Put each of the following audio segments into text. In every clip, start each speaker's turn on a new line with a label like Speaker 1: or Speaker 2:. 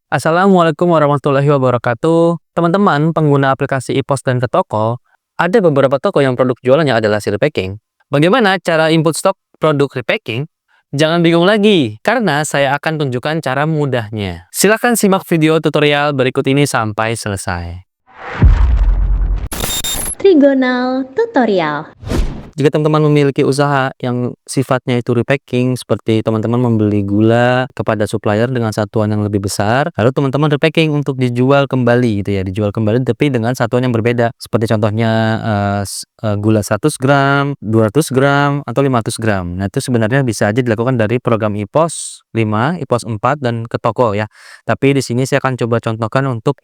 Speaker 1: Assalamualaikum warahmatullahi wabarakatuh. Teman-teman, pengguna aplikasi e-pos dan ke toko, ada beberapa toko yang produk jualannya adalah hasil repacking. Bagaimana cara input stok produk repacking? Jangan bingung lagi, karena saya akan tunjukkan cara mudahnya. Silahkan simak video tutorial berikut ini sampai selesai.
Speaker 2: Trigonal Tutorial.
Speaker 1: Jika teman-teman memiliki usaha yang sifatnya itu repacking, seperti teman-teman membeli gula kepada supplier dengan satuan yang lebih besar, lalu teman-teman repacking untuk dijual kembali gitu ya, dijual kembali tapi dengan satuan yang berbeda. Seperti contohnya gula 100 gram, 200 gram, atau 500 gram. Nah, itu sebenarnya bisa aja dilakukan dari program e-pos 5, e-pos 4, dan ke toko ya. Tapi di sini saya akan coba contohkan untuk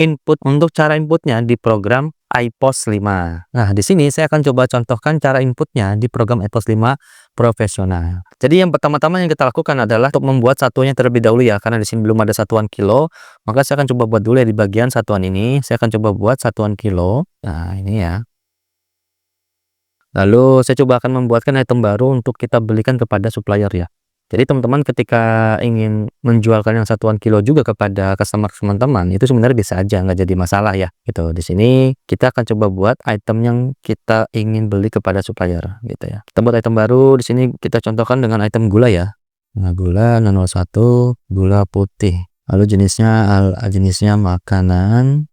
Speaker 1: cara inputnya di program iPos 5. Nah, di sini saya akan coba contohkan cara inputnya di program iPos 5 profesional. Jadi yang pertama-tama yang kita lakukan adalah untuk membuat satuannya terlebih dahulu ya, karena di sini belum ada satuan kilo, maka saya akan coba buat dulu ya di bagian satuan ini. Saya akan coba buat satuan kilo. Nah, ini ya. Lalu saya coba akan membuatkan item baru untuk kita belikan kepada supplier ya. Jadi teman-teman ketika ingin menjualkan yang satuan kilo juga kepada customer teman-teman, itu sebenarnya bisa aja, nggak jadi masalah ya gitu. Di sini kita akan coba buat item yang kita ingin beli kepada supplier gitu ya. Kita buat item baru, di sini kita contohkan dengan item gula ya. Nah, gula 0,1, gula putih. Lalu jenisnya makanan.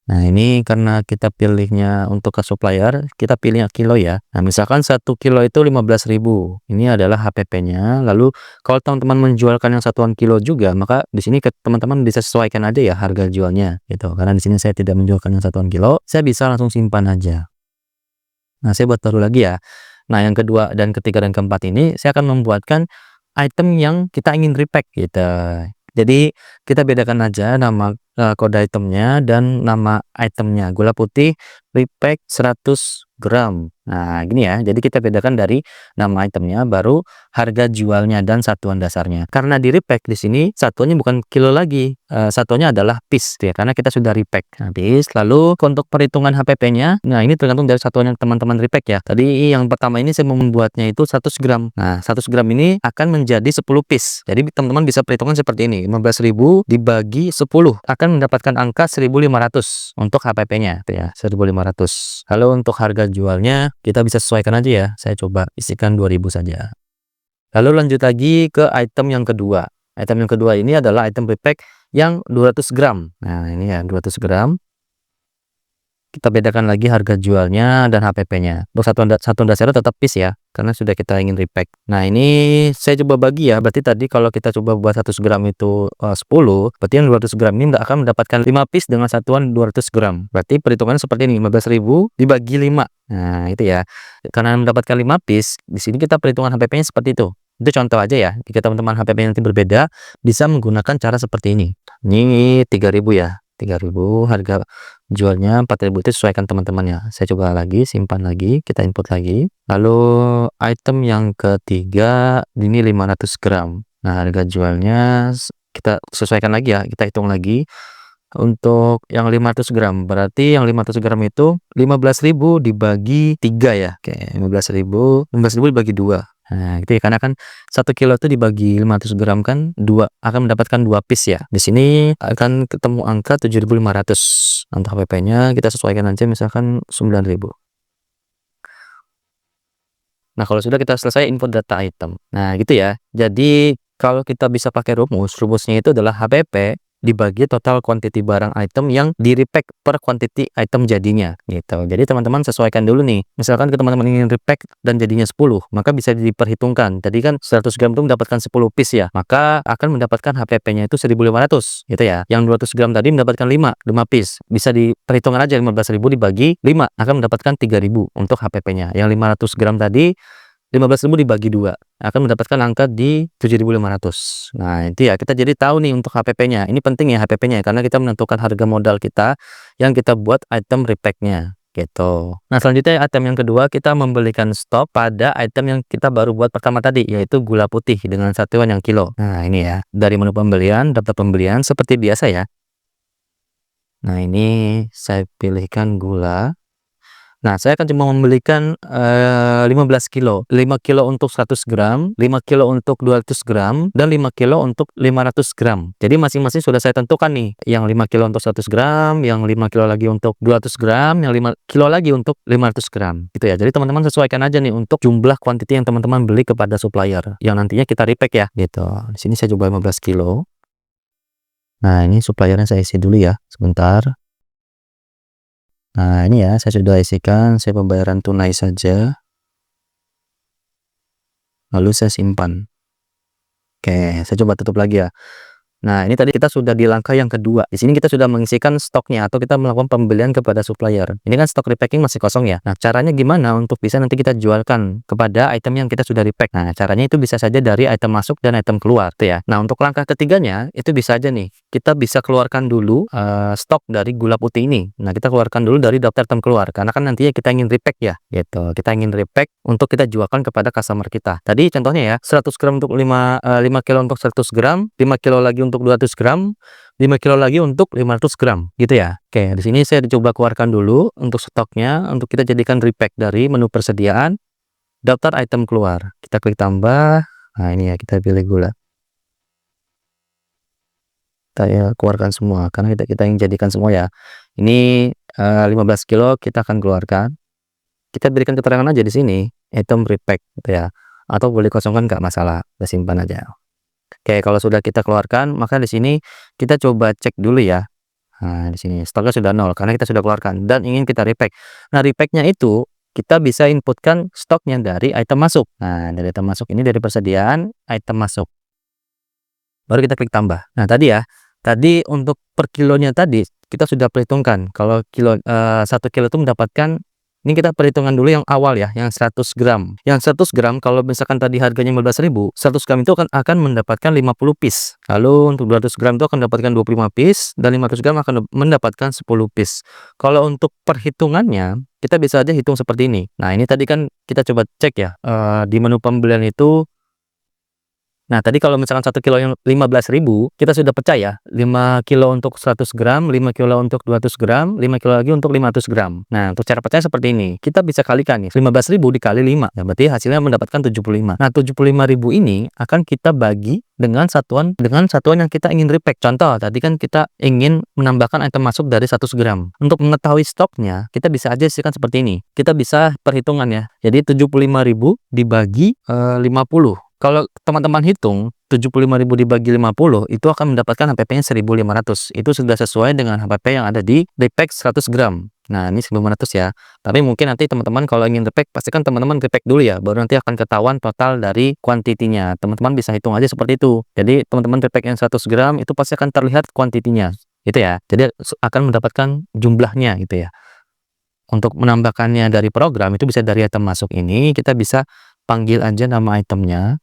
Speaker 1: Nah, ini karena kita pilihnya untuk ke supplier, kita pilihnya kilo ya. Nah, misalkan 1 kilo itu 15.000. Ini adalah HPP-nya. Lalu kalau teman-teman menjualkan yang satuan kilo juga, maka di sini teman-teman bisa sesuaikan aja ya harga jualnya gitu. Karena di sini saya tidak menjualkan yang satuan kilo, saya bisa langsung simpan aja. Nah, saya buat baru lagi ya. Nah, yang kedua dan ketiga dan keempat ini saya akan membuatkan item yang kita ingin repack gitu. Jadi kita bedakan aja nama kode itemnya dan nama itemnya. Gula putih repack 100 gram. Nah, gini ya. Jadi kita bedakan dari nama itemnya, baru harga jualnya dan satuan dasarnya. Karena di repack di sini satuannya bukan kilo lagi, satuannya adalah piece ya, karena kita sudah repack. Nah, piece. Lalu untuk perhitungan HPP-nya, nah ini tergantung dari satuan yang teman-teman repack ya. Tadi yang pertama ini saya mau membuatnya itu 100 gram. Nah, 100 gram ini akan menjadi 10 piece. Jadi teman-teman bisa perhitungan seperti ini. 15.000 dibagi 10 akan mendapatkan angka 1.500 untuk HPP-nya ya, 1.500. Lalu untuk harga jualnya kita bisa sesuaikan aja ya. Saya coba isikan 2.000 saja. Lalu lanjut lagi ke item yang kedua. Item yang kedua ini adalah item repack yang 200 gram. Nah, ini ya 200 gram. Kita bedakan lagi harga jualnya dan HPP-nya. Untuk satuan dasarnya tetap piece ya, karena sudah kita ingin repack. Nah, ini saya coba bagi ya. Berarti tadi kalau kita coba buat 100 gram itu 10, berarti yang 200 gram ini akan mendapatkan 5 piece dengan satuan 200 gram. Berarti perhitungannya seperti ini, 15.000 dibagi 5. Nah, itu ya. Karena mendapatkan 5 piece, di sini kita perhitungan HPP-nya seperti itu. Itu contoh aja ya. Jika teman-teman HPP nanti berbeda, bisa menggunakan cara seperti ini. Ini 3.000 ya. 3.000, harga jualnya 4.000, itu sesuaikan teman-teman ya. Saya coba lagi, simpan lagi, kita input lagi. Lalu item yang ketiga ini 500 gram. Nah, harga jualnya kita sesuaikan lagi ya, kita hitung lagi. Untuk yang 500 gram, berarti yang 500 gram itu 15.000 dibagi 3 ya. Oke, 15.000 dibagi 2. Nah, gitu ya, karena kan 1 kilo itu dibagi 500 gram kan 2, akan mendapatkan 2 piece ya. Di sini akan ketemu angka 7.500. Untuk HPP-nya kita sesuaikan aja misalkan 9.000. Nah, kalau sudah kita selesai input data item. Nah, gitu ya. Jadi kalau kita bisa pakai rumusnya itu adalah HPP dibagi total quantity barang item yang di repack per quantity item jadinya gitu. Jadi teman-teman sesuaikan dulu nih. Misalkan teman-teman ingin repack dan jadinya 10, maka bisa diperhitungkan. Tadi kan 100 gram itu mendapatkan 10 piece ya. Maka akan mendapatkan HPP-nya itu 1.500 gitu ya. Yang 200 gram tadi mendapatkan 5 piece. Bisa diperhitungkan aja 15.000 dibagi 5 akan mendapatkan 3.000 untuk HPP-nya. Yang 500 gram tadi 15.000 dibagi 2 akan mendapatkan angka di 7.500. Nah, itu ya, kita jadi tahu nih untuk HPP-nya. Ini penting ya HPP-nya, karena kita menentukan harga modal kita yang kita buat item repack-nya gitu. Nah, selanjutnya item yang kedua, kita membelikan stok pada item yang kita baru buat pertama tadi, yaitu gula putih dengan satuan yang kilo. Nah, ini ya, dari menu pembelian, daftar pembelian seperti biasa ya. Nah, ini saya pilihkan gula. Nah, saya akan cuma membelikan 15 kilo. 5 kilo untuk 100 gram, 5 kilo untuk 200 gram, dan 5 kilo untuk 500 gram. Jadi masing-masing sudah saya tentukan nih. Yang 5 kilo untuk 100 gram, yang 5 kilo lagi untuk 200 gram, yang 5 kilo lagi untuk 500 gram. Gitu ya. Jadi teman-teman sesuaikan aja nih untuk jumlah kuantiti yang teman-teman beli kepada supplier. Yang nantinya kita repack ya. Gitu. Di sini saya coba 15 kilo. Nah, ini suppliernya saya isi dulu ya. Sebentar. Nah, ini ya, saya sudah isikan, saya pembayaran tunai saja. Lalu saya simpan. Oke, saya coba tutup lagi ya. Nah, ini tadi kita sudah di langkah yang kedua. Di sini kita sudah mengisikan stoknya atau kita melakukan pembelian kepada supplier. Ini kan stok repacking masih kosong ya. Nah, caranya gimana untuk bisa nanti kita jualkan kepada item yang kita sudah repack? Nah, caranya itu bisa saja dari item masuk dan item keluar, tuh ya. Nah, untuk langkah ketiganya itu bisa aja nih. Kita bisa keluarkan dulu stok dari gula putih ini. Nah, kita keluarkan dulu dari daftar item keluar karena kan nantinya kita ingin repack ya, gitu. Kita ingin repack untuk kita jualkan kepada customer kita. Tadi contohnya ya, 100 gram untuk 5 kilo untuk 100 gram, 5 kilo lagi untuk 200 gram, 5 kilo lagi untuk 500 gram, gitu ya. Oke, di sini saya coba keluarkan dulu untuk stoknya, untuk kita jadikan repack dari menu persediaan, daftar item keluar. Kita klik tambah, nah ini ya, kita pilih gula. Kita ya, keluarkan semua, karena kita ingin jadikan semua ya. Ini 15 kilo kita akan keluarkan. Kita berikan keterangan aja di sini, item repack, gitu ya. Atau boleh kosongkan, nggak masalah, kita simpan aja. Oke, kalau sudah kita keluarkan, maka di sini kita coba cek dulu ya. Nah, di sini stoknya sudah 0 karena kita sudah keluarkan dan ingin kita repack. Nah, repacknya itu kita bisa inputkan stoknya dari item masuk. Nah, dari item masuk ini dari persediaan item masuk. Baru kita klik tambah. Nah, tadi ya, tadi untuk per kilonya tadi kita sudah perhitungkan. Kalau 1 kilo itu mendapatkan, ini kita perhitungan dulu yang awal ya, yang 100 gram. Yang 100 gram kalau misalkan tadi harganya 15.000, 100 gram itu akan mendapatkan 50 piece. Lalu untuk 200 gram itu akan mendapatkan 25 piece dan 500 gram akan mendapatkan 10 piece. Kalau untuk perhitungannya, kita bisa aja hitung seperti ini. Nah, ini tadi kan kita coba cek ya, di menu pembelian itu. Nah, tadi kalau misalkan 1 kilo yang 15.000, kita sudah pecah ya, 5 kilo untuk 100 gram, 5 kilo untuk 200 gram, 5 kilo lagi untuk 500 gram. Nah, untuk cara pecahnya seperti ini. Kita bisa kalikan nih, 15.000 dikali 5, ya berarti hasilnya mendapatkan 75. Nah, 75.000 ini akan kita bagi dengan satuan yang kita ingin repack. Contoh, tadi kan kita ingin menambahkan item masuk dari 100 gram. Untuk mengetahui stoknya, kita bisa aja isikan seperti ini. Kita bisa perhitungan ya. Jadi 75.000 dibagi 50. Kalau teman-teman hitung 75.000 dibagi 50 itu akan mendapatkan HPP-nya 1.500. Itu sudah sesuai dengan HPP yang ada di repack 100 gram. Nah, ini 1.500 ya. Tapi mungkin nanti teman-teman kalau ingin repack, pastikan teman-teman repack dulu ya, baru nanti akan ketahuan total dari kuantitinya. Teman-teman bisa hitung aja seperti itu. Jadi teman-teman repack yang 100 gram itu pasti akan terlihat kuantitinya. Gitu ya. Jadi akan mendapatkan jumlahnya gitu ya. Untuk menambahkannya dari program itu bisa dari item masuk ini, kita bisa panggil aja nama itemnya.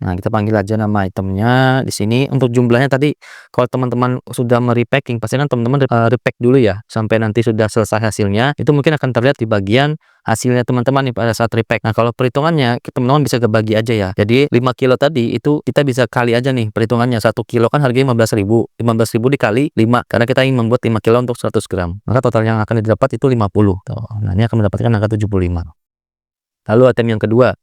Speaker 1: Nah, kita panggil aja nama itemnya di sini. Untuk jumlahnya tadi, kalau teman-teman sudah merepacking, pasti kan teman-teman repack dulu ya, sampai nanti sudah selesai hasilnya. Itu mungkin akan terlihat di bagian hasilnya teman-teman nih pada saat repack. Nah, kalau perhitungannya, teman-teman bisa kebagi aja ya. Jadi 5 kilo tadi itu kita bisa kali aja nih perhitungannya. 1 kilo kan harganya 15.000. 15.000 dikali 5, karena kita ingin membuat 5 kilo untuk 100 gram. Maka total yang akan didapat itu 50. Tuh. Nah, ini akan mendapatkan angka 75. Lalu item yang kedua.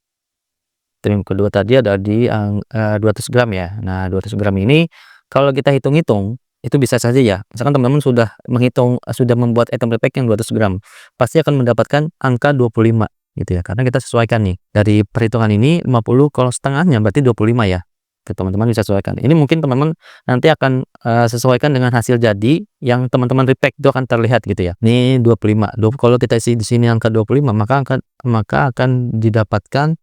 Speaker 1: Item yang kedua tadi ada di 200 gram ya. Nah, 200 gram ini kalau kita hitung-hitung itu bisa saja ya. Misalkan teman-teman sudah menghitung, sudah membuat item repack yang 200 gram, pasti akan mendapatkan angka 25 gitu ya. Karena kita sesuaikan nih dari perhitungan ini 50, kalau setengahnya berarti 25 ya. Teman-teman bisa sesuaikan. Ini mungkin teman-teman nanti akan sesuaikan dengan hasil jadi yang teman-teman repack, itu akan terlihat gitu ya. Ini 25. Kalau kita isi di sini angka 25, maka akan didapatkan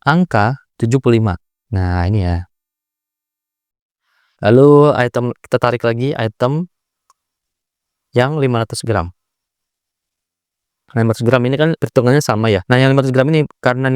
Speaker 1: angka 75. Nah, ini ya. Lalu item, kita tarik lagi item yang 500 gram. 500 gram ini kan perhitungannya sama ya. Nah, yang 500 gram ini karena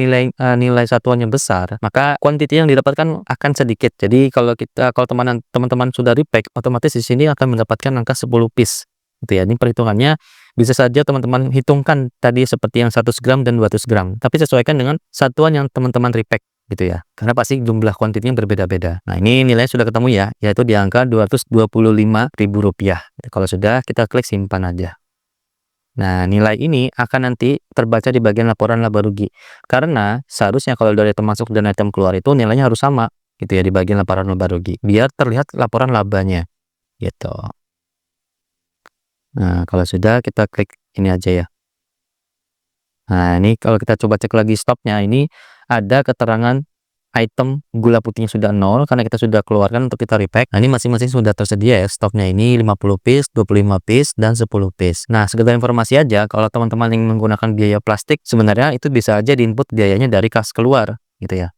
Speaker 1: nilai satuannya besar, maka kuantiti yang didapatkan akan sedikit. Jadi kalau teman-teman sudah repack, otomatis di sini akan mendapatkan angka 10 piece. Gitu ya. Ini perhitungannya bisa saja teman-teman hitungkan tadi seperti yang 100 gram dan 200 gram. Tapi sesuaikan dengan satuan yang teman-teman repack gitu ya. Karena pasti jumlah kuantitinya berbeda-beda. Nah, ini nilainya sudah ketemu ya, yaitu di angka Rp225.000. Kalau sudah, kita klik simpan aja. Nah, nilai ini akan nanti terbaca di bagian laporan laba rugi. Karena seharusnya kalau dari item masuk dan item keluar itu nilainya harus sama gitu ya di bagian laporan laba rugi, biar terlihat laporan labanya gitu. Nah, kalau sudah kita klik ini aja ya. Nah, ini kalau kita coba cek lagi stopnya, ini ada keterangan item gula putihnya sudah 0 karena kita sudah keluarkan untuk kita repack. Nah, ini masing-masing sudah tersedia ya stoknya, ini 50 piece, 25 piece, dan 10 piece. Nah, sekedar informasi aja, kalau teman-teman yang menggunakan biaya plastik, sebenarnya itu bisa aja diinput biayanya dari kas keluar gitu ya.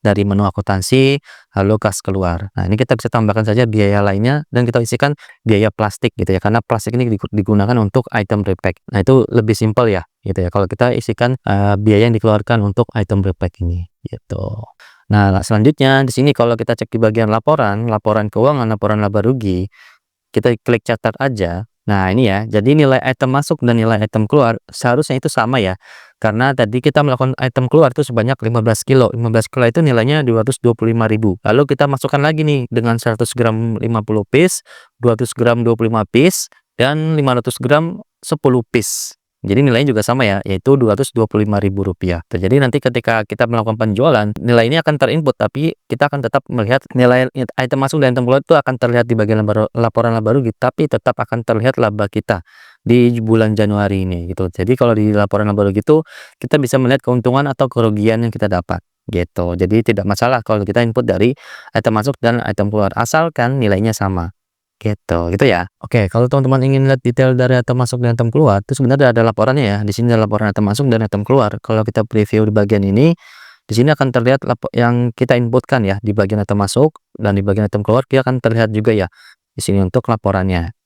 Speaker 1: Dari menu akuntansi, lalu kas keluar. Nah, ini kita bisa tambahkan saja biaya lainnya dan kita isikan biaya plastik gitu ya, karena plastik ini digunakan untuk item repack. Nah, itu lebih simpel ya gitu ya, kalau kita isikan biaya yang dikeluarkan untuk item repack ini gitu. Nah, selanjutnya di sini kalau kita cek di bagian laporan keuangan, laporan laba rugi, kita klik catat aja. Nah, ini ya, jadi nilai item masuk dan nilai item keluar seharusnya itu sama ya. Karena tadi kita melakukan item keluar itu sebanyak 15 kilo. 15 kilo itu nilainya 225.000. Lalu kita masukkan lagi nih dengan 100 gram 50 piece, 200 gram 25 piece, dan 500 gram 10 piece. Jadi nilainya juga sama ya, yaitu Rp225.000. Jadi nanti ketika kita melakukan penjualan, nilai ini akan terinput, tapi kita akan tetap melihat nilai item masuk dan item keluar itu akan terlihat di bagian laporan laba rugi, tapi tetap akan terlihat laba kita di bulan Januari ini gitu. Jadi kalau di laporan laba rugi itu kita bisa melihat keuntungan atau kerugian yang kita dapat gitu. Jadi tidak masalah kalau kita input dari item masuk dan item keluar, asalkan nilainya sama. Gitu ya. Oke, kalau teman-teman ingin lihat detail dari item masuk dan item keluar, itu sebenarnya ada laporannya ya. Di sini ada laporan item masuk dan item keluar. Kalau kita preview di bagian ini, di sini akan terlihat yang kita inputkan ya di bagian item masuk dan di bagian item keluar, dia akan terlihat juga ya di sini untuk laporannya.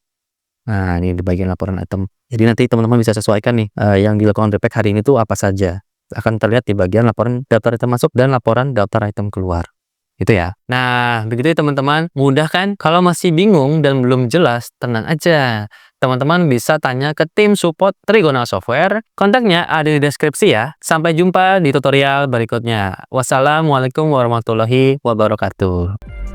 Speaker 1: Nah, ini di bagian laporan item. Jadi nanti teman-teman bisa sesuaikan nih yang dilakukan repack hari ini tuh apa saja. Akan terlihat di bagian laporan daftar item masuk dan laporan daftar item keluar. Itu ya. Nah, begitu ya teman-teman. Mudah kan? Kalau masih bingung dan belum jelas, tenang aja. Teman-teman bisa tanya ke tim support Trigonal Software. Kontaknya ada di deskripsi ya. Sampai jumpa di tutorial berikutnya. Wassalamualaikum warahmatullahi wabarakatuh.